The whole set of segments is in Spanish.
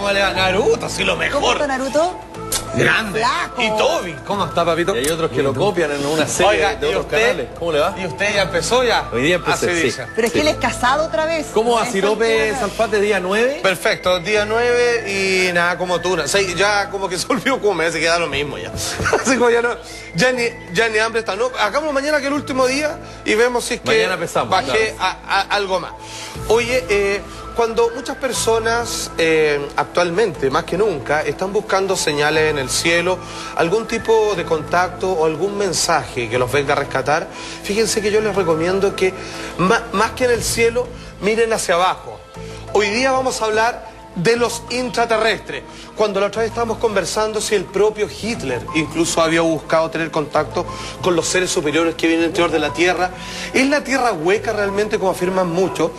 ¿cómo le va? Naruto, sí, lo mejor. ¿Cómo está Naruto? Grande. Flaco. Y Toby. ¿Cómo está, papito? Y hay otros que lo copian en una serie Oiga, de ¿y otros usted? canales. ¿Cómo le va? ¿Y usted ya empezó ya? Hoy día empecé, Así sí. dice. Pero es que él es casado otra vez. ¿Cómo va Es Sirope soltero. Salfate día 9? Perfecto, día 9 y nada, como tú. Sí, ya como que se olvidó comer, se queda lo mismo ya. Así como ya no, ya ni hambre está. No, hagámoslo mañana que es el último día y vemos si es que Mañana empezamos, bajé algo más. Oye, cuando muchas personas actualmente, más que nunca, están buscando señales en el cielo, algún tipo de contacto o algún mensaje que los venga a rescatar, fíjense que yo les recomiendo que más que en el cielo, miren hacia abajo. Hoy día vamos a hablar de los intraterrestres. Cuando la otra vez estábamos conversando si el propio Hitler incluso había buscado tener contacto con los seres superiores que vienen del interior de la Tierra. ¿Es la Tierra hueca realmente, como afirman muchos?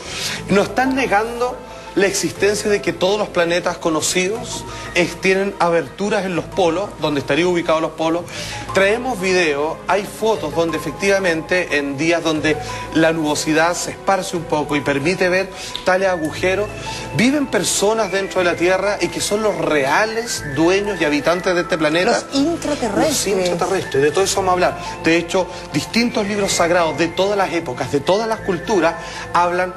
Nos están negando la existencia de que todos los planetas conocidos tienen aberturas en los polos, donde estarían ubicados los polos. Traemos videos, hay fotos donde efectivamente en días donde la nubosidad se esparce un poco y permite ver tales agujeros, viven personas dentro de la Tierra y que son los reales dueños y habitantes de este planeta. Los intraterrestres. Los intraterrestres, de todo eso vamos a hablar. De hecho, distintos libros sagrados de todas las épocas, de todas las culturas, hablan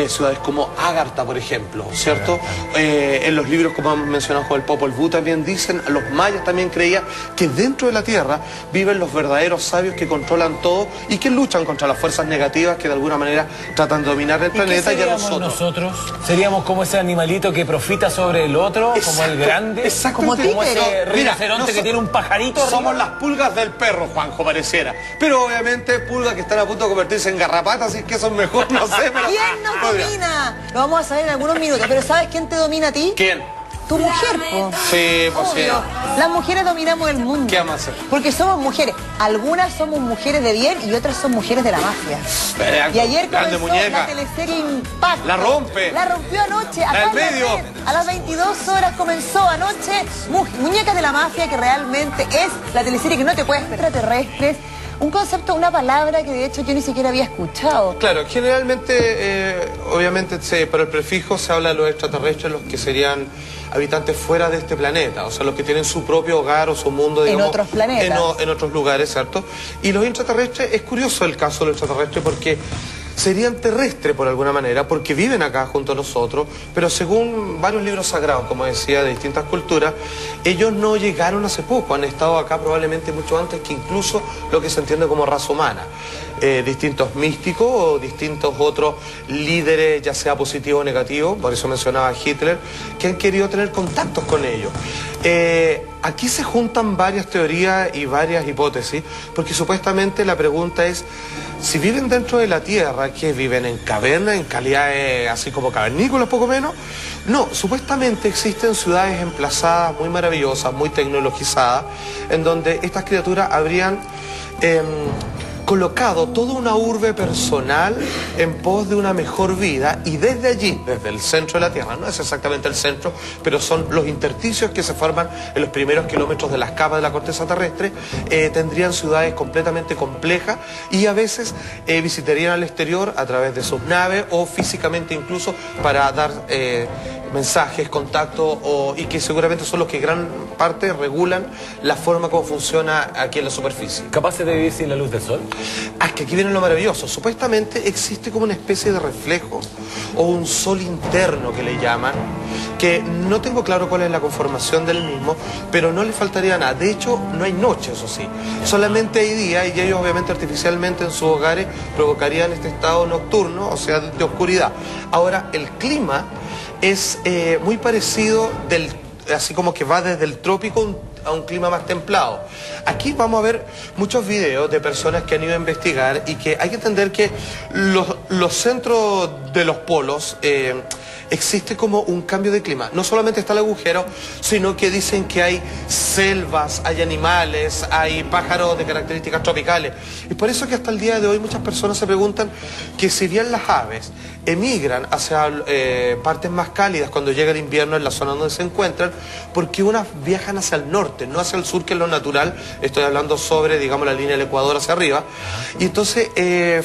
ciudades como Agartha, por ejemplo, ¿cierto? En los libros, como hemos mencionado con el Popol Vuh, también dicen, los mayas también creían que dentro de la Tierra viven los verdaderos sabios que controlan todo y que luchan contra las fuerzas negativas que de alguna manera tratan de dominar el planeta y a nosotros. ¿Seríamos como ese animalito que profita sobre el otro, como el grande? Exactamente. Como ese rinoceronte que tiene un pajarito arriba. Somos las pulgas del perro, Juanjo, pareciera. Pero obviamente pulgas que están a punto de convertirse en garrapatas, así que son mejor, no sé, pero... ¿Quién nos domina? Lo vamos a saber en algunos minutos. Pero ¿sabes quién te domina a ti? ¿Quién? Tu mujer, po. Sí, pues sí. Obvio. Las mujeres dominamos el mundo. ¿Qué vamos a hacer? Porque somos mujeres. Algunas somos mujeres de bien y otras son mujeres de la mafia. Y ayer grande comenzó muñeca. la teleserie Impacto. La rompe. La rompió anoche. Acá del en la medio. red. A las 22 horas comenzó anoche Muñecas de la Mafia, que realmente es la teleserie que no te puedes perder. Extraterrestres. Un concepto, una palabra que de hecho yo ni siquiera había escuchado. Claro, generalmente, obviamente, por el prefijo se habla de los extraterrestres, los que serían habitantes fuera de este planeta, o sea, los que tienen su propio hogar o su mundo, digamos, en otros planetas. En otros lugares, ¿cierto? Y los intraterrestres, es curioso el caso de los extraterrestres porque serían terrestres por alguna manera, porque viven acá junto a nosotros, pero según varios libros sagrados, como decía, de distintas culturas, ellos no llegaron hace poco, han estado acá probablemente mucho antes que incluso lo que se entiende como raza humana. Distintos místicos o distintos otros líderes, ya sea positivo o negativo, por eso mencionaba a Hitler, que han querido tener contactos con ellos. Aquí se juntan varias teorías y varias hipótesis, porque supuestamente la pregunta es, si viven dentro de la Tierra, ¿qué viven en cavernas, en calidades así como cavernícolas, poco menos? No, supuestamente existen ciudades emplazadas muy maravillosas, muy tecnologizadas, en donde estas criaturas habrían colocado toda una urbe personal en pos de una mejor vida, y desde allí, desde el centro de la Tierra, no es exactamente el centro, pero son los intersticios que se forman en los primeros kilómetros de las capas de la corteza terrestre, tendrían ciudades completamente complejas y a veces visitarían al exterior a través de sus naves o físicamente incluso para dar mensajes, contactos, y que seguramente son los que gran parte regulan la forma como funciona aquí en la superficie. ¿Capaces de vivir sin la luz del sol? Ah, que aquí viene lo maravilloso. Supuestamente existe como una especie de reflejo o un sol interno que le llaman, que no tengo claro cuál es la conformación del mismo, pero no le faltaría nada. De hecho, no hay noche, eso sí. Solamente hay día, y ellos obviamente artificialmente en sus hogares provocarían este estado nocturno, o sea, de oscuridad. Ahora, el clima es muy parecido, así como que va desde el trópico a un clima más templado. Aquí vamos a ver muchos videos de personas que han ido a investigar y que hay que entender que los centros de los polos existe como un cambio de clima. No solamente está el agujero, sino que dicen que hay selvas, hay animales, hay pájaros de características tropicales. Y por eso que hasta el día de hoy muchas personas se preguntan que si bien las aves emigran hacia partes más cálidas cuando llega el invierno en la zona donde se encuentran, porque unas viajan hacia el norte, no hacia el sur, que es lo natural. Estoy hablando sobre, digamos, la línea del Ecuador hacia arriba. Y entonces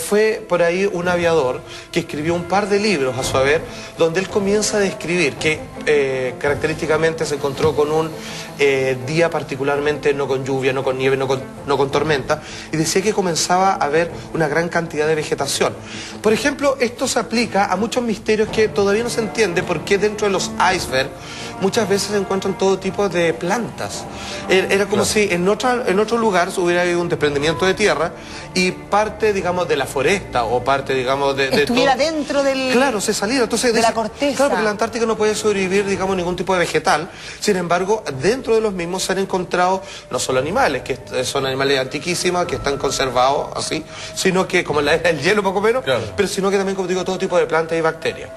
fue por ahí un aviador que escribió un par de libros, a su haber, donde él comienza a describir que característicamente se encontró con un día particularmente no con lluvia, no con nieve, no con tormenta, y decía que comenzaba a haber una gran cantidad de vegetación. Por ejemplo, esto se aplica a muchos misterios que todavía no se entiende por qué dentro de los icebergs muchas veces se encuentran todo tipo de plantas. Era como si en otro lugar hubiera habido un desprendimiento de tierra y parte, digamos, de la foresta o parte, digamos, de estuviera todo, dentro del... Claro, se saliera. Entonces, de la corteza. Claro, porque la Antártica no puede sobrevivir, digamos, ningún tipo de vegetal. Sin embargo, dentro de los mismos se han encontrado no solo animales, que son animales antiquísimos, que están conservados así, sino que, como en la era del hielo, poco menos, claro, pero sino que también, como digo, todo tipo de plantas y bacterias.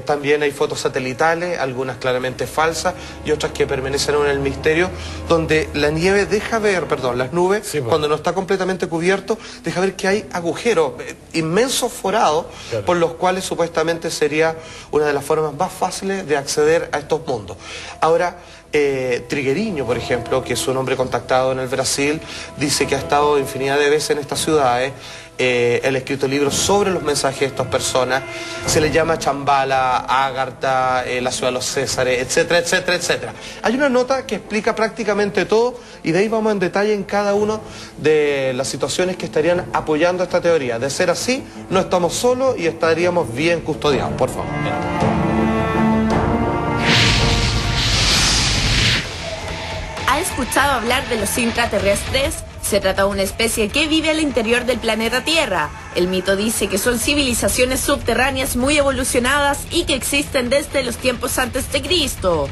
También hay fotos satelitales, algunas claramente falsas y otras que permanecen en el misterio, donde la nieve deja ver, perdón, las nubes, sí, cuando no está completamente cubierto, deja ver que hay agujeros, inmensos forados, claro, por los cuales supuestamente sería una de las formas más fáciles de acceder a estos mundos. Ahora, Triguerinho, por ejemplo, que es un hombre contactado en el Brasil, dice que ha estado infinidad de veces en estas ciudades. Él ha escrito libros sobre los mensajes de estas personas. Se le llama Chambala, Ágartha, la ciudad de los Césares, etcétera, etcétera, etcétera. Hay una nota que explica prácticamente todo y de ahí vamos en detalle en cada una de las situaciones que estarían apoyando esta teoría. De ser así, no estamos solos y estaríamos bien custodiados. Por favor. ¿Ha escuchado hablar de los intraterrestres? Se trata de una especie que vive al interior del planeta Tierra. El mito dice que son civilizaciones subterráneas muy evolucionadas y que existen desde los tiempos antes de Cristo.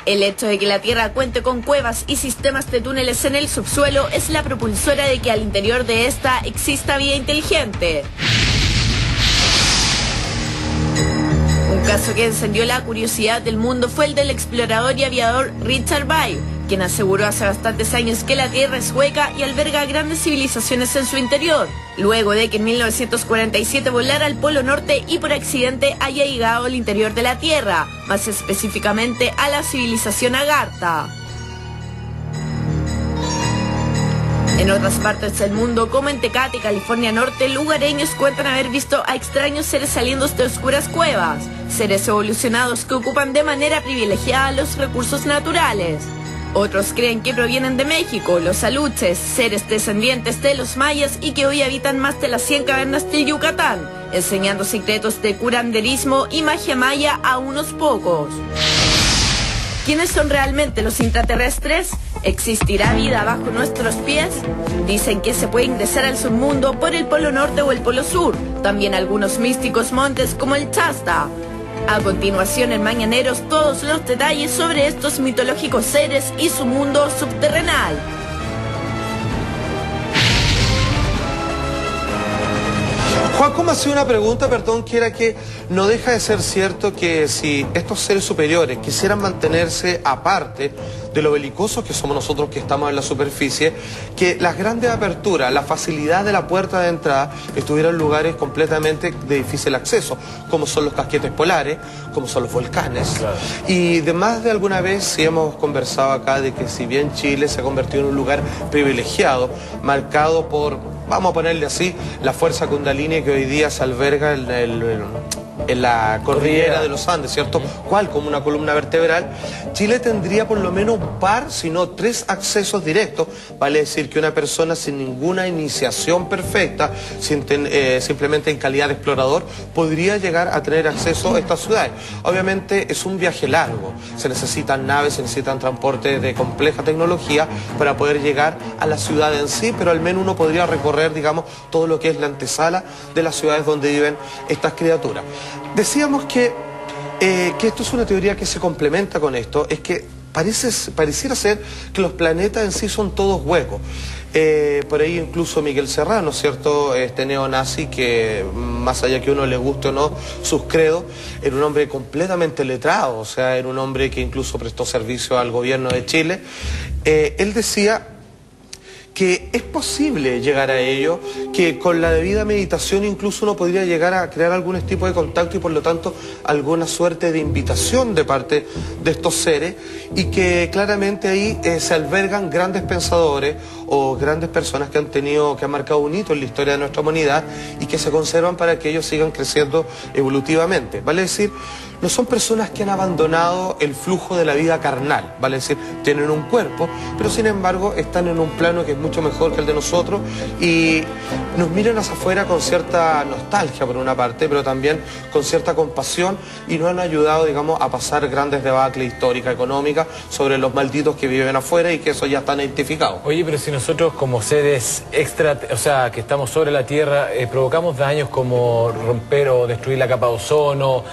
El hecho de que la Tierra cuente con cuevas y sistemas de túneles en el subsuelo es la propulsora de que al interior de esta exista vida inteligente. Un caso que encendió la curiosidad del mundo fue el del explorador y aviador Richard Byrd, quien aseguró hace bastantes años que la Tierra es hueca y alberga grandes civilizaciones en su interior, luego de que en 1947 volara al Polo Norte y por accidente haya llegado al interior de la Tierra, más específicamente a la civilización Agartha. En otras partes del mundo, como en Tecate, California Norte, lugareños cuentan haber visto a extraños seres saliendo de oscuras cuevas, seres evolucionados que ocupan de manera privilegiada los recursos naturales. Otros creen que provienen de México, los aluches, seres descendientes de los mayas y que hoy habitan más de las 100 cavernas de Yucatán, enseñando secretos de curanderismo y magia maya a unos pocos. ¿Quiénes son realmente los intraterrestres? ¿Existirá vida bajo nuestros pies? Dicen que se puede ingresar al submundo por el Polo Norte o el Polo Sur, también algunos místicos montes como el Shasta. A continuación en Mañaneros todos los detalles sobre estos mitológicos seres y su mundo subterrenal. Juanco me hacía una pregunta, perdón, que era que no deja de ser cierto que si estos seres superiores quisieran mantenerse aparte de lo belicosos que somos nosotros que estamos en la superficie, que las grandes aperturas, la facilidad de la puerta de entrada estuvieran en lugares completamente de difícil acceso, como son los casquetes polares, como son los volcanes. Claro. Y de más de alguna vez sí hemos conversado acá de que si bien Chile se ha convertido en un lugar privilegiado, marcado por, vamos a ponerle así, la fuerza Kundalini que hoy día se alberga en la cordillera de los Andes, ¿cierto? ¿Cuál? Como una columna vertebral. Chile tendría por lo menos un par, si no 3 accesos directos, vale decir que una persona sin ninguna iniciación perfecta, simplemente en calidad de explorador, podría llegar a tener acceso a estas ciudades. Obviamente es un viaje largo, se necesitan naves, se necesitan transportes de compleja tecnología para poder llegar a la ciudad en sí, pero al menos uno podría recorrer, digamos, todo lo que es la antesala de las ciudades donde viven estas criaturas. Decíamos que esto es una teoría que se complementa con esto, es que pareciera ser que los planetas en sí son todos huecos. Por ahí incluso Miguel Serrano, ¿cierto? Este neonazi que, más allá que uno le guste o no sus credos, era un hombre completamente letrado, o sea, era un hombre que incluso prestó servicio al gobierno de Chile. Él decía que es posible llegar a ello, que con la debida meditación incluso uno podría llegar a crear algún tipo de contacto y por lo tanto alguna suerte de invitación de parte de estos seres, y que claramente ahí se albergan grandes pensadores o grandes personas que han marcado un hito en la historia de nuestra humanidad y que se conservan para que ellos sigan creciendo evolutivamente. Vale decir, no son personas que han abandonado el flujo de la vida carnal, vale decir, tienen un cuerpo, pero sin embargo están en un plano que es mucho mejor que el de nosotros y nos miran hacia afuera con cierta nostalgia por una parte, pero también con cierta compasión, y nos han ayudado, digamos, a pasar grandes debacles históricas, económicas, sobre los malditos que viven afuera y que eso ya están identificados. Oye, pero si nosotros como seres extra, o sea, que estamos sobre la Tierra, provocamos daños como romper o destruir la capa de ozono,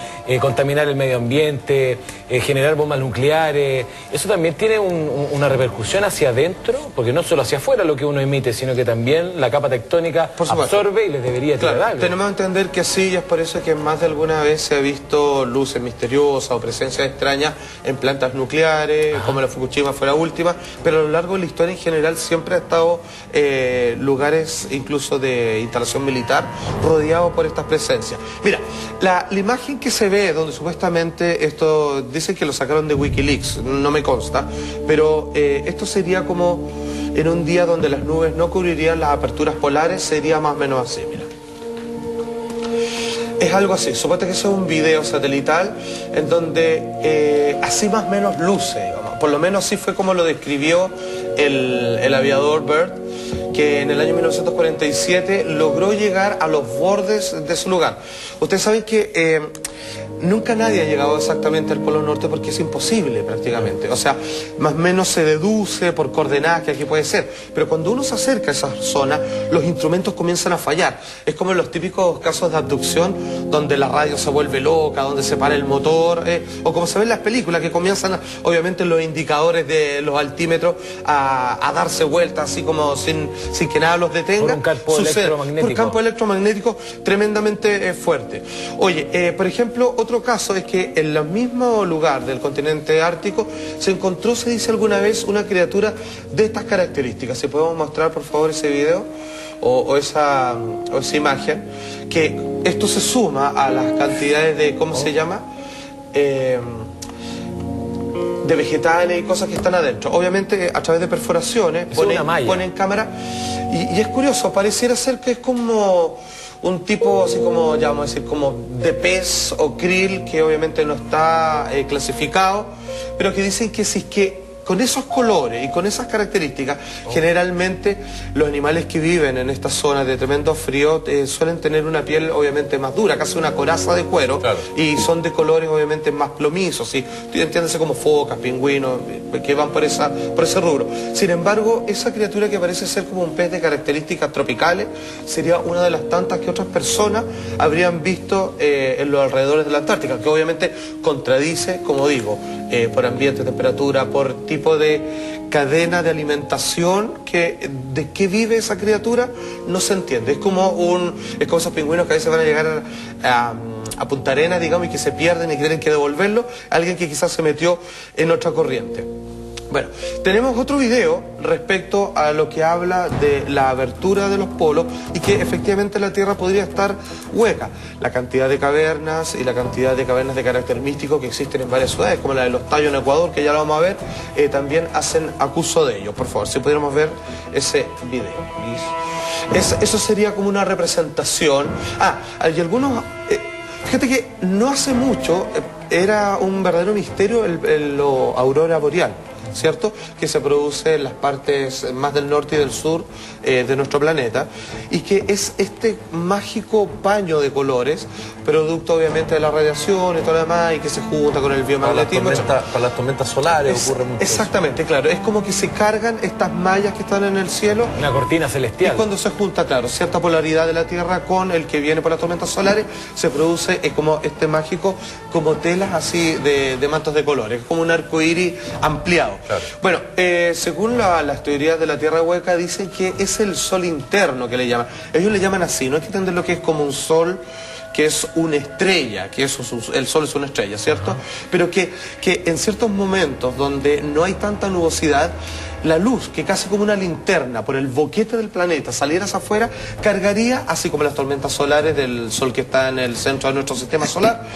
contaminar el medio ambiente, generar bombas nucleares, ¿eso también tiene una repercusión hacia adentro? Porque no solo hacia afuera lo que uno emite, sino que también la capa tectónica absorbe y les debería tirar algo. Tenemos que entender que sí, y es por eso que más de alguna vez se ha visto luces misteriosas o presencias extrañas en plantas nucleares, como la Fukushima fue la última, pero a lo largo de la historia en general siempre ha estado lugares incluso de instalación militar rodeados por estas presencias. Mira, la imagen que se ve donde supuestamente esto, dicen que lo sacaron de Wikileaks, no me consta, pero esto sería como en un día donde las nubes no cubrirían las aperturas polares, sería más o menos así, mira. Es algo así, suponte que eso es un video satelital en donde así más o menos luce, digamos. Por lo menos así fue como lo describió el aviador Byrd, que en el año 1947 logró llegar a los bordes de ese lugar. Ustedes saben que nunca nadie ha llegado exactamente al Polo Norte porque es imposible prácticamente. O sea, más o menos se deduce por coordenadas que aquí puede ser. Pero cuando uno se acerca a esa zona, los instrumentos comienzan a fallar. Es como en los típicos casos de abducción, donde la radio se vuelve loca, donde se para el motor, o como se ve en las películas, que comienzan, obviamente, los indicadores de los altímetros a darse vueltas, así como sin que nada los detenga. Por un campo electromagnético. Por campo electromagnético tremendamente fuerte. Oye, por ejemplo, otro caso es que en el mismo lugar del continente ártico se encontró, se dice alguna vez, una criatura de estas características. Si podemos mostrar, por favor, ese video o esa imagen, que esto se suma a las cantidades de, ¿cómo se llama? De vegetales y cosas que están adentro. Obviamente a través de perforaciones ponen cámara y es curioso, pareciera ser que es como un tipo así como, ya vamos a decir, como de pez o krill, que obviamente no está clasificado, pero que dicen que si es que con esos colores y con esas características, generalmente los animales que viven en estas zonas de tremendo frío suelen tener una piel obviamente más dura, casi una coraza de cuero, claro, y son de colores obviamente más plomizos, ¿sí? Entiéndase como focas, pingüinos, que van por ese rubro. Sin embargo, esa criatura que parece ser como un pez de características tropicales sería una de las tantas que otras personas habrían visto en los alrededores de la Antártica, que obviamente contradice, como digo, por ambiente, temperatura, por tipo de cadena de alimentación, de qué vive esa criatura no se entiende. Es como esos pingüinos que a veces van a llegar a Punta Arenas, digamos, y que se pierden y tienen que devolverlo a alguien que quizás se metió en otra corriente. Bueno, tenemos otro video respecto a lo que habla de la abertura de los polos y que efectivamente la Tierra podría estar hueca. La cantidad de cavernas y la cantidad de cavernas de carácter místico que existen en varias ciudades, como la de Los Tallos en Ecuador, que ya lo vamos a ver, también hacen acuso de ello. Por favor, si pudiéramos ver ese video. Eso sería como una representación. Hay algunos... fíjate que no hace mucho era un verdadero misterio lo aurora boreal, ¿cierto? Que se produce en las partes más del norte y del sur de nuestro planeta, y que es este mágico paño de colores, producto obviamente de la radiación y todo lo demás, y que se junta con el biomagnetismo. Para las tormentas solares ocurre mucho. Exactamente, claro. Es como que se cargan estas mallas que están en el cielo. Una cortina celestial. Y cuando se junta, claro, cierta polaridad de la Tierra con el que viene por las tormentas solares, se produce como este mágico, como telas así de mantos de colores, como un arco iris ampliado. Claro. Bueno, según las teorías de la Tierra hueca, dicen que es el sol interno que le llaman. Ellos le llaman así, no hay que entender lo que es como un sol que es una estrella, que eso el Sol es una estrella, ¿cierto? Pero que en ciertos momentos donde no hay tanta nubosidad, la luz, que casi como una linterna por el boquete del planeta saliera hacia afuera, cargaría, así como las tormentas solares del Sol que está en el centro de nuestro sistema solar.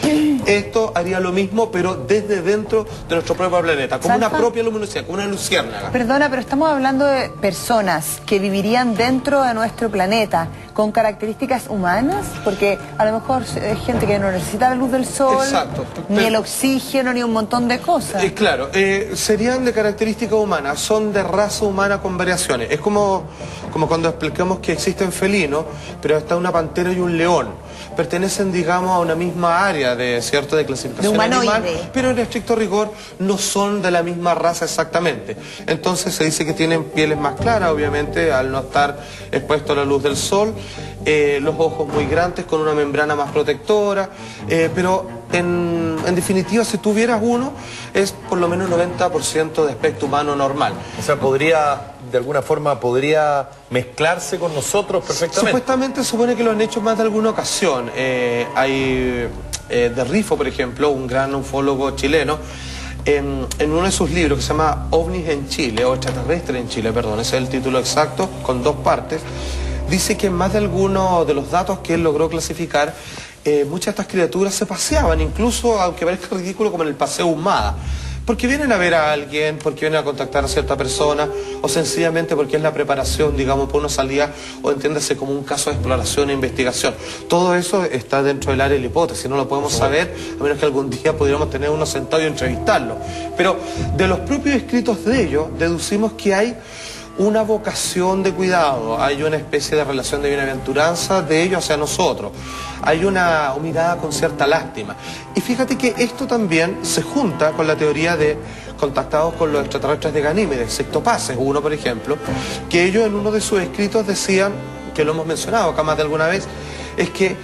Esto haría lo mismo, pero desde dentro de nuestro propio planeta, como una propia luminosidad, como una luciérnaga. Perdona, pero estamos hablando de personas que vivirían dentro de nuestro planeta con características humanas, porque a lo mejor hay gente que no necesita la luz del sol, exacto, ni el oxígeno, ni un montón de cosas. Claro, serían de características humanas, son de raza humana con variaciones. Es como cuando explicamos que existen felinos, pero está una pantera y un león. Pertenecen, digamos, a una misma área de clasificación animal, pero en estricto rigor no son de la misma raza exactamente. Entonces se dice que tienen pieles más claras, obviamente, al no estar expuesto a la luz del sol, los ojos muy grandes con una membrana más protectora, pero en definitiva, si tuvieras uno, es por lo menos 90% de aspecto humano normal. O sea, de alguna forma podría mezclarse con nosotros perfectamente. Supuestamente se supone que lo han hecho más de alguna ocasión. Hay de Rifo, por ejemplo, un gran ufólogo chileno, en uno de sus libros que se llama OVNIs en Chile, o extraterrestres en Chile, perdón, ese es el título exacto, con 2 partes, dice que en más de alguno de los datos que él logró clasificar, muchas de estas criaturas se paseaban, incluso, aunque parezca ridículo, como en el paseo Humada. Porque vienen a ver a alguien, porque vienen a contactar a cierta persona, o sencillamente porque es la preparación, digamos, por una salida, o entiéndase como un caso de exploración e investigación. Todo eso está dentro del área de la hipótesis, no lo podemos saber, a menos que algún día pudiéramos tener uno sentado y entrevistarlo. Pero de los propios escritos de ellos, deducimos que hay una vocación de cuidado, hay una especie de relación de bienaventuranza de ellos hacia nosotros, hay una mirada con cierta lástima. Y fíjate que esto también se junta con la teoría de contactados con los extraterrestres de Ganímedes, Sectopaces, uno por ejemplo, que ellos en uno de sus escritos decían, que lo hemos mencionado acá más de alguna vez, es que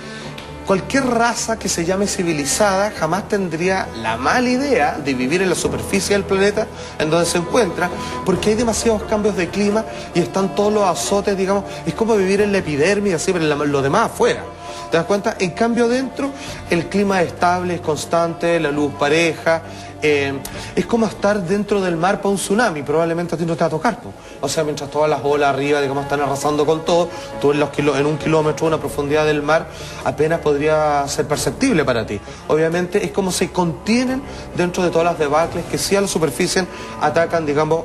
cualquier raza que se llame civilizada jamás tendría la mala idea de vivir en la superficie del planeta en donde se encuentra, porque hay demasiados cambios de clima y están todos los azotes, digamos, es como vivir en la epidermis, así, pero lo demás afuera. ¿Te das cuenta? En cambio dentro el clima es estable, es constante, la luz pareja, es como estar dentro del mar para un tsunami, probablemente a ti no te va a tocar, ¿no? O sea, mientras todas las olas arriba, digamos, están arrasando con todo, tú en un kilómetro, una profundidad del mar, apenas podría ser perceptible para ti. Obviamente es como se contienen dentro de todas las debacles que sí a la superficie atacan, digamos,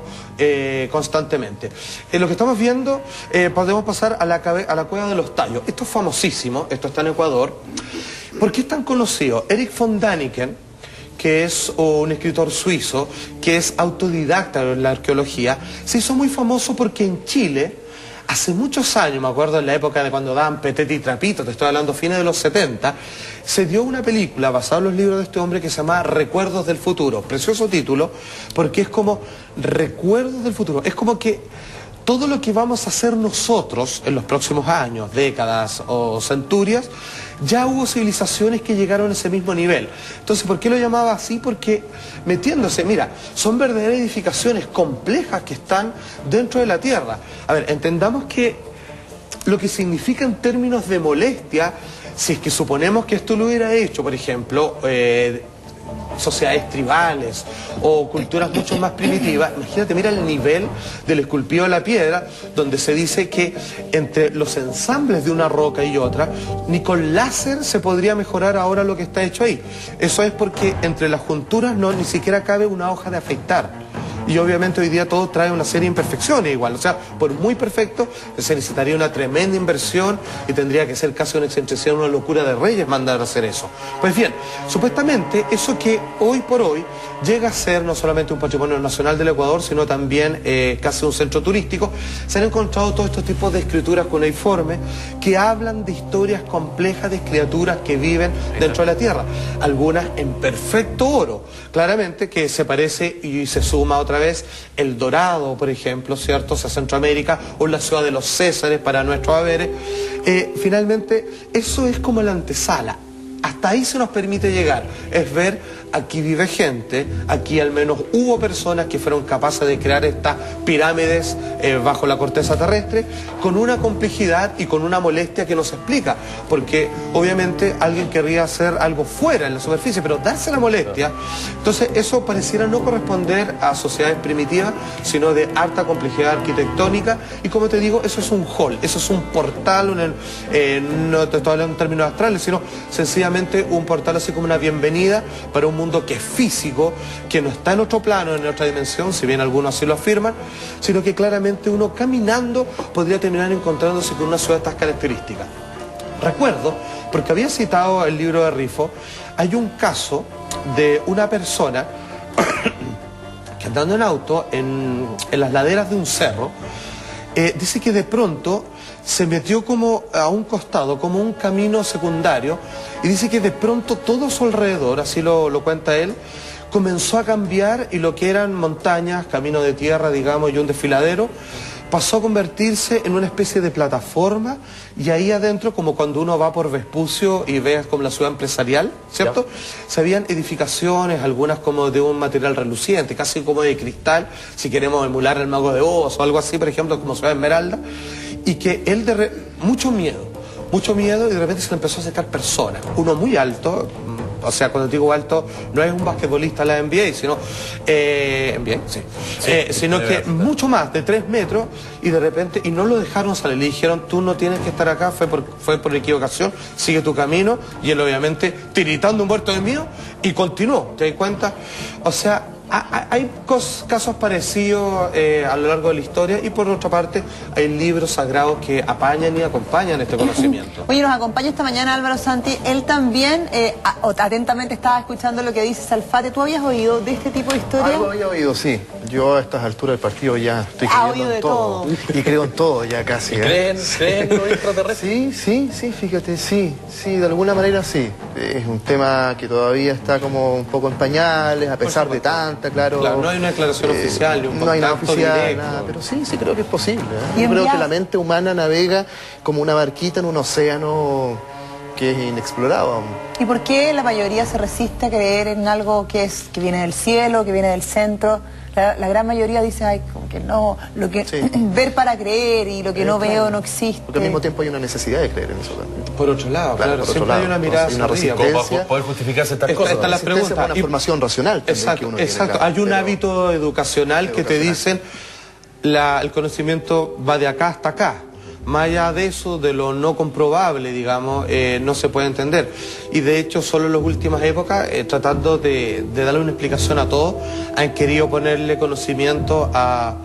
constantemente. En lo que estamos viendo, podemos pasar a la cueva de los Tallos. Esto es famosísimo, esto está en Ecuador. ¿Por qué es tan conocido? Erich von Däniken, que es un escritor suizo, que es autodidacta en la arqueología, se hizo muy famoso porque en Chile, hace muchos años, me acuerdo en la época de cuando daban Petete y Trapito, te estoy hablando fines de los 70, se dio una película basada en los libros de este hombre que se llama Recuerdos del Futuro. Precioso título, porque es como Recuerdos del Futuro. Es como que todo lo que vamos a hacer nosotros en los próximos años, décadas o centurias, ya hubo civilizaciones que llegaron a ese mismo nivel. Entonces, ¿por qué lo llamaba así? Porque metiéndose, mira, son verdaderas edificaciones complejas que están dentro de la Tierra. A ver, entendamos que lo que significa en términos de molestia, si es que suponemos que esto lo hubiera hecho, por ejemplo, sociedades tribales o culturas mucho más primitivas, imagínate, mira el nivel del esculpido de la piedra, donde se dice que entre los ensambles de una roca y otra, ni con láser se podría mejorar ahora lo que está hecho ahí. Eso es porque entre las junturas ni siquiera cabe una hoja de afeitar. Y obviamente hoy día todo trae una serie de imperfecciones igual. O sea, por muy perfecto, se necesitaría una tremenda inversión y tendría que ser casi una excentricidad, una locura de reyes mandar a hacer eso. Pues bien, supuestamente eso que hoy por hoy llega a ser no solamente un patrimonio nacional del Ecuador, sino también casi un centro turístico, se han encontrado todos estos tipos de escrituras cuneiformes que hablan de historias complejas de criaturas que viven dentro de la Tierra. Algunas en perfecto oro, claramente que se parece y se suma otra vez El Dorado, por ejemplo, ¿cierto? O sea, Centroamérica, o la ciudad de los Césares para nuestros haberes. Finalmente, eso es como la antesala. Hasta ahí se nos permite llegar, es ver aquí vive gente, aquí al menos hubo personas que fueron capaces de crear estas pirámides bajo la corteza terrestre, con una complejidad y con una molestia que no se explica, porque obviamente alguien querría hacer algo fuera en la superficie, pero darse la molestia, entonces eso pareciera no corresponder a sociedades primitivas, sino de alta complejidad arquitectónica, y como te digo, eso es un hall, eso es un portal, no te estoy hablando en términos astrales, sino sencillamente un portal así como una bienvenida para un mundo que es físico, que no está en otro plano, en otra dimensión, si bien algunos así lo afirman, sino que claramente uno caminando podría terminar encontrándose con una ciudad de estas características. Recuerdo, porque había citado el libro de Rifo, hay un caso de una persona que andando en auto en las laderas de un cerro, dice que de pronto se metió como a un costado, como un camino secundario, y dice que de pronto todo a su alrededor, así lo cuenta él, comenzó a cambiar, y lo que eran montañas, camino de tierra, digamos, y un desfiladero, pasó a convertirse en una especie de plataforma, y ahí adentro, como cuando uno va por Vespucio y ves como la ciudad empresarial, ¿cierto? Se veían edificaciones, algunas como de un material reluciente, casi como de cristal, si queremos emular el Mago de Oz o algo así, por ejemplo, como Ciudad Esmeralda, y que él mucho miedo, y de repente se le empezó a acercar personas, uno muy alto. O sea, cuando digo alto, no es un basquetbolista de la NBA, sino, sino que mucho más, de 3 metros, y de repente, y no lo dejaron salir, le dijeron, tú no tienes que estar acá, fue por equivocación, sigue tu camino, y él obviamente tiritando un muerto de miedo, y continuó, ¿te das cuenta? O sea, hay casos parecidos a lo largo de la historia, y por otra parte hay libros sagrados que apañan y acompañan este conocimiento. Oye, nos acompaña esta mañana Álvaro Santi, él también atentamente estaba escuchando lo que dice Salfate. ¿Tú habías oído de este tipo de historia? Algo había oído, sí. Yo a estas alturas del partido ya estoy creyendo en todo. Y creo en todo ya casi. ¿Creen en los extraterrestres? Sí, fíjate, sí, de alguna manera sí. Es un tema que todavía está como un poco en pañales, a pesar de tanta, claro, no hay una declaración oficial, ni un no hay nada oficial, directo. nada, pero sí creo que es posible. Yo creo que la mente humana navega como una barquita en un océano que es inexplorado. ¿Y por qué la mayoría se resiste a creer en algo que viene del cielo, que viene del centro? La gran mayoría dice, ay, como que no, ver para creer, y lo que no veo no existe. Porque al mismo tiempo hay una necesidad de creer en eso también. Por otro lado, claro, siempre hay una mirada, una resistencia. Para poder justificarse estas cosas. Está la pregunta. Una formación racional. Exacto. Hay un hábito educacional que te dicen, el conocimiento va de acá hasta acá. Más allá de eso, de lo no comprobable, digamos, no se puede entender. Y de hecho, solo en las últimas épocas, tratando de darle una explicación a todo, han querido ponerle conocimiento a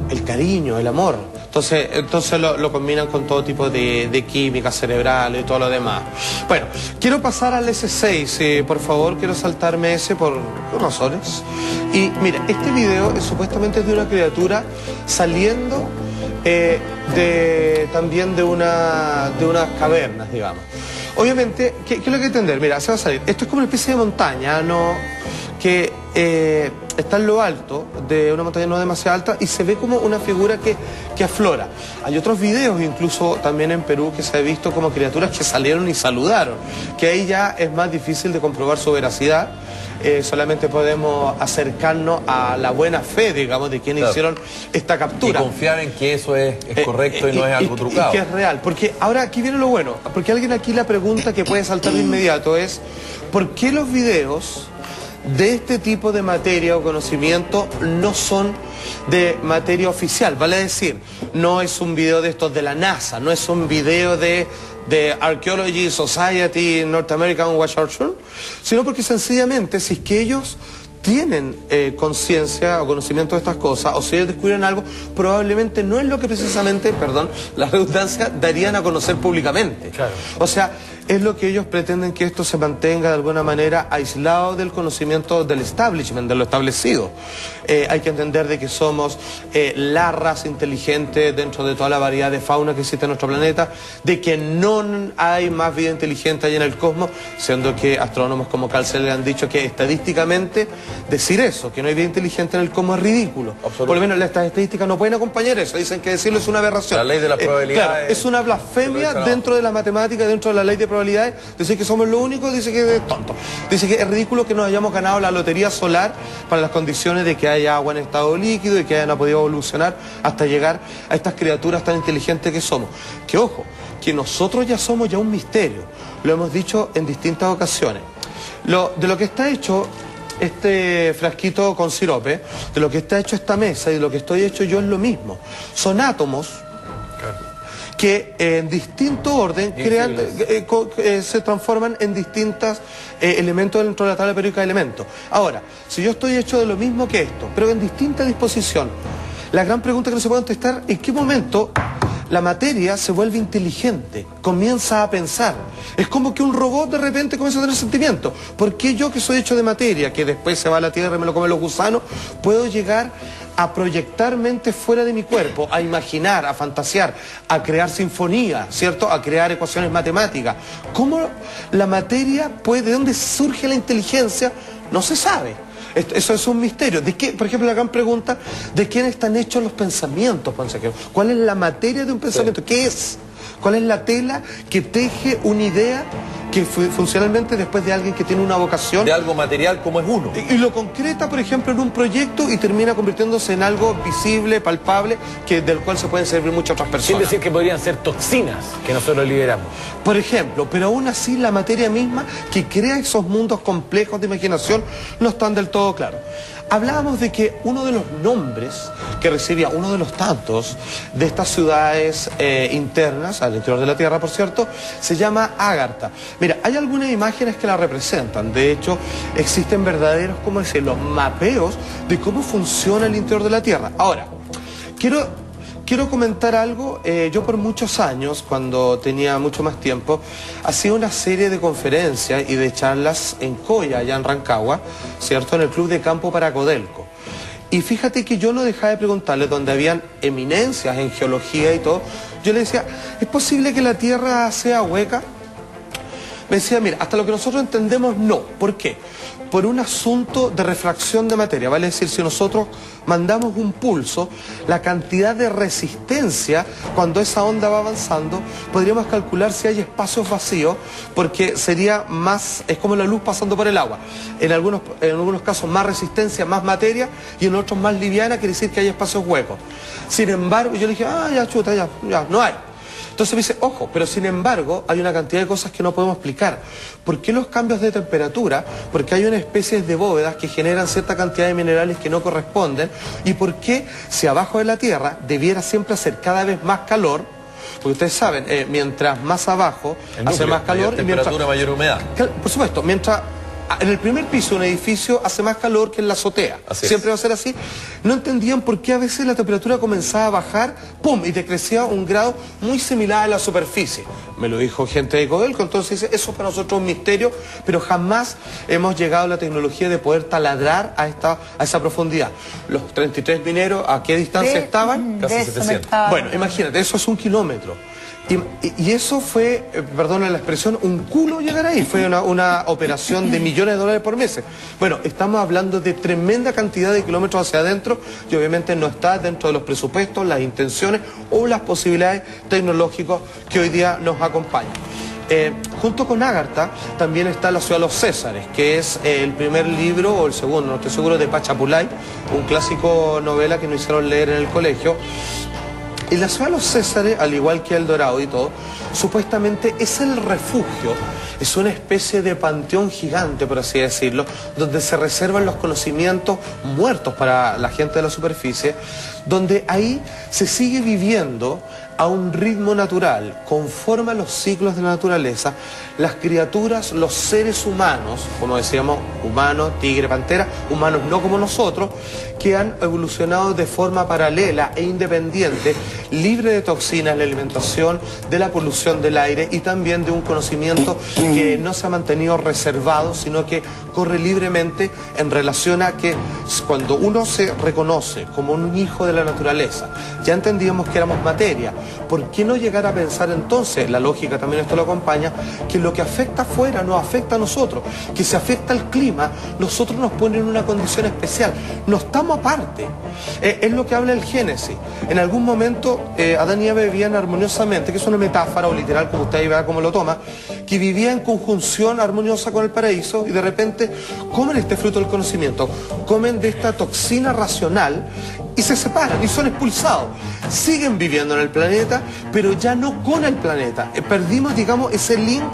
el cariño, el amor. Entonces lo combinan con todo tipo de química cerebral y todo lo demás. Bueno, quiero pasar al S6, por favor, quiero saltarme ese por razones. Y mira, este video es supuestamente de una criatura saliendo también de unas cavernas, digamos. Obviamente, ¿qué es lo que hay que entender? Mira, se va a salir. Esto es como una especie de montaña, ¿no? Que está en lo alto de una montaña no demasiado alta, y se ve como una figura que aflora. Hay otros videos, incluso también en Perú, que se ha visto como criaturas que salieron y saludaron, que ahí ya es más difícil de comprobar su veracidad. Solamente podemos acercarnos a la buena fe, digamos, de quienes hicieron esta captura. Y confiar en que eso es correcto y no es algo trucado. Y que es real. Porque ahora aquí viene lo bueno. Porque alguien aquí la pregunta que puede saltar de inmediato es, ¿por qué los videos de este tipo de materia o conocimiento no son de materia oficial? Vale decir, no es un video de estos de la NASA, no es un video de Archaeology Society North American Washington, sino porque sencillamente, si es que ellos tienen conciencia o conocimiento de estas cosas, o si ellos descubren algo, probablemente no es lo que precisamente, perdón, la redundancia, darían a conocer públicamente. Claro. O sea, es lo que ellos pretenden, que esto se mantenga de alguna manera aislado del conocimiento del establishment, de lo establecido. Hay que entender de que somos la raza inteligente dentro de toda la variedad de fauna que existe en nuestro planeta, de que no hay más vida inteligente allá en el cosmos, siendo que astrónomos como Carl Sagan han dicho que estadísticamente decir eso, que no hay vida inteligente en el cosmos, es ridículo. Por lo menos las estadísticas no pueden acompañar eso, dicen que decirlo es una aberración. La ley de la probabilidad claro, es una blasfemia dentro de la matemática, dentro de la ley de probabilidad. probabilidades, dice que somos los únicos, dice que es tonto. Dice que es ridículo que nos hayamos ganado la lotería solar para las condiciones de que haya agua en estado líquido y que hayan podido evolucionar hasta llegar a estas criaturas tan inteligentes que somos. Que ojo, que nosotros ya somos ya un misterio, lo hemos dicho en distintas ocasiones. De lo que está hecho este frasquito con sirope, de lo que está hecho esta mesa y de lo que estoy hecho yo es lo mismo. Son átomos que en distinto orden crean, se transforman en distintos elementos dentro de la tabla periódica de elementos. Ahora, si yo estoy hecho de lo mismo que esto, pero en distinta disposición, la gran pregunta que no se puede contestar, ¿en qué momento la materia se vuelve inteligente, comienza a pensar? Es como que un robot de repente comienza a tener sentimientos. ¿Por qué yo, que soy hecho de materia, que después se va a la tierra y me lo comen los gusanos, puedo llegar a proyectar mente fuera de mi cuerpo, a imaginar, a fantasear, a crear sinfonía, ¿cierto? A crear ecuaciones matemáticas? ¿Cómo la materia puede, de dónde surge la inteligencia? No se sabe. Eso es un misterio. ¿De qué? Por ejemplo, la gran pregunta, ¿de quién están hechos los pensamientos? ¿Cuál es la materia de un pensamiento? ¿Qué es? ¿Cuál es la tela que teje una idea que funcionalmente después de alguien que tiene una vocación? De algo material como es uno. Y lo concreta, por ejemplo, en un proyecto y termina convirtiéndose en algo visible, palpable, del cual se pueden servir muchas otras personas. Sin decir que podrían ser toxinas que nosotros liberamos. Por ejemplo, pero aún así la materia misma que crea esos mundos complejos de imaginación no están del todo claros. Hablábamos de que uno de los nombres que recibía, uno de los tantos de estas ciudades internas, al interior de la Tierra, por cierto, se llama Agartha. Mira, hay algunas imágenes que la representan. De hecho, existen verdaderos, ¿cómo decirlo?, mapeos de cómo funciona el interior de la Tierra. Ahora, quiero comentar algo. Yo por muchos años, cuando tenía mucho más tiempo, hacía una serie de conferencias y de charlas en Coya, allá en Rancagua, ¿cierto?, en el Club de Campo para Codelco. Y fíjate que yo no dejaba de preguntarles, donde habían eminencias en geología y todo, yo les decía, ¿es posible que la Tierra sea hueca? Me decía, mira, hasta lo que nosotros entendemos, no. ¿Por qué? Por un asunto de refracción de materia. Vale decir, si nosotros mandamos un pulso, la cantidad de resistencia, cuando esa onda va avanzando, podríamos calcular si hay espacios vacíos, porque sería más, es como la luz pasando por el agua. En algunos casos más resistencia, más materia, y en otros más liviana, quiere decir que hay espacios huecos. Sin embargo, yo le dije, ya chuta, ya, no hay. Entonces me dice, ojo, pero sin embargo hay una cantidad de cosas que no podemos explicar. ¿Por qué los cambios de temperatura? Porque hay una especie de bóvedas que generan cierta cantidad de minerales que no corresponden. ¿Y por qué, si abajo de la Tierra debiera siempre hacer cada vez más calor? Porque ustedes saben, mientras más abajo hace más calor. Mayor temperatura, mayor humedad. Por supuesto, mientras en el primer piso un edificio hace más calor que en la azotea. Siempre va a ser así. No entendían por qué a veces la temperatura comenzaba a bajar, ¡pum!, y decrecía un grado muy similar a la superficie. Me lo dijo gente de Codelco, entonces dice, eso para nosotros es un misterio, pero jamás hemos llegado a la tecnología de poder taladrar a esa profundidad. Los 33 mineros, ¿a qué distancia estaban? Casi 700. Bueno, imagínate, eso es 1 kilómetro. Y eso fue, perdona la expresión, un culo llegar ahí. Fue una operación de millones de dólares por mes. Bueno, estamos hablando de tremenda cantidad de kilómetros hacia adentro y obviamente no está dentro de los presupuestos, las intenciones o las posibilidades tecnológicas que hoy día nos acompañan. Junto con Agartha también está La Ciudad de los Césares, que es el primer libro, o el segundo, no estoy seguro, de Pachapulay, un clásico novela que nos hicieron leer en el colegio. Y la Ciudad de los Césares, al igual que El Dorado y todo, supuestamente es el refugio, es una especie de panteón gigante, por así decirlo, donde se reservan los conocimientos muertos para la gente de la superficie, donde ahí se sigue viviendo a un ritmo natural, conforme a los ciclos de la naturaleza, las criaturas, los seres humanos, como decíamos, humanos, tigre, pantera, humanos no como nosotros, que han evolucionado de forma paralela e independiente, libre de toxinas, la alimentación, de la polución del aire y también de un conocimiento que no se ha mantenido reservado, sino que corre libremente en relación a que cuando uno se reconoce como un hijo de la naturaleza, ya entendíamos que éramos materia. ¿Por qué no llegar a pensar entonces, la lógica también esto lo acompaña, que lo que afecta afuera nos afecta a nosotros, que si afecta al clima, nosotros nos pone en una condición especial, no estamos aparte? Es lo que habla el Génesis. En algún momento Adán y Eva vivían armoniosamente, que es una metáfora o literal, como usted ahí vea cómo lo toma, que vivía en conjunción armoniosa con el paraíso y de repente comen este fruto del conocimiento, comen de esta toxina racional y se separan y son expulsados. Siguen viviendo en el planeta, pero ya no con el planeta. Perdimos, digamos, ese link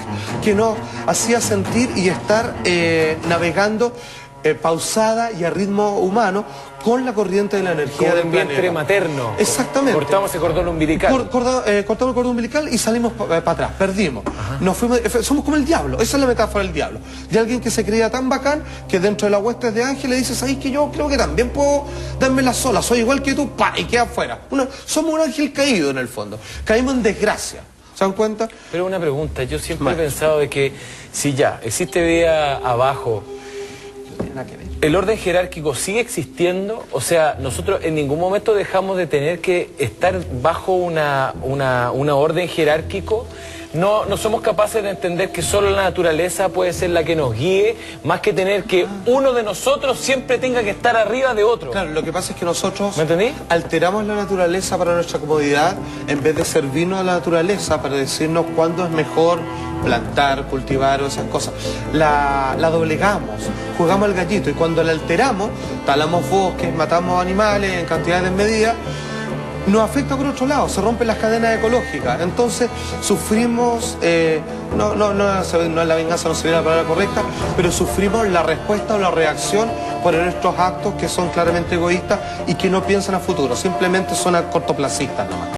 que nos hacía sentir y estar navegando pausada y a ritmo humano con la corriente de la energía del planeta. Vientre materno. Exactamente. Cortamos el cordón umbilical. Cortamos el cordón umbilical y salimos para atrás, perdimos. Nos fuimos, somos como el diablo, esa es la metáfora del diablo. De alguien que se creía tan bacán que dentro de la hueste de ángeles dice, ¿sabes que yo creo que también puedo darme la sola? Soy igual que tú, pa, y queda afuera. Somos un ángel caído en el fondo. Caímos en desgracia. ¿Se dan cuenta? Pero una pregunta, yo siempre he pensado de que si ya existe vida abajo, ¿el orden jerárquico sigue existiendo? O sea, nosotros en ningún momento dejamos de tener que estar bajo una orden jerárquico. No somos capaces de entender que solo la naturaleza puede ser la que nos guíe, más que tener que uno de nosotros siempre tenga que estar arriba de otro. Claro, lo que pasa es que nosotros ¿me entendí? Alteramos la naturaleza para nuestra comodidad en vez de servirnos a la naturaleza para decirnos cuándo es mejor plantar, cultivar o esas cosas. La doblegamos, jugamos al gallito y cuando la alteramos, talamos bosques, matamos animales en cantidades desmedidas, nos afecta por otro lado, se rompen las cadenas ecológicas. Entonces sufrimos, no es la venganza, no sería la palabra correcta, pero sufrimos la respuesta o la reacción por nuestros actos que son claramente egoístas y que no piensan a futuro, simplemente son cortoplacistas nomás.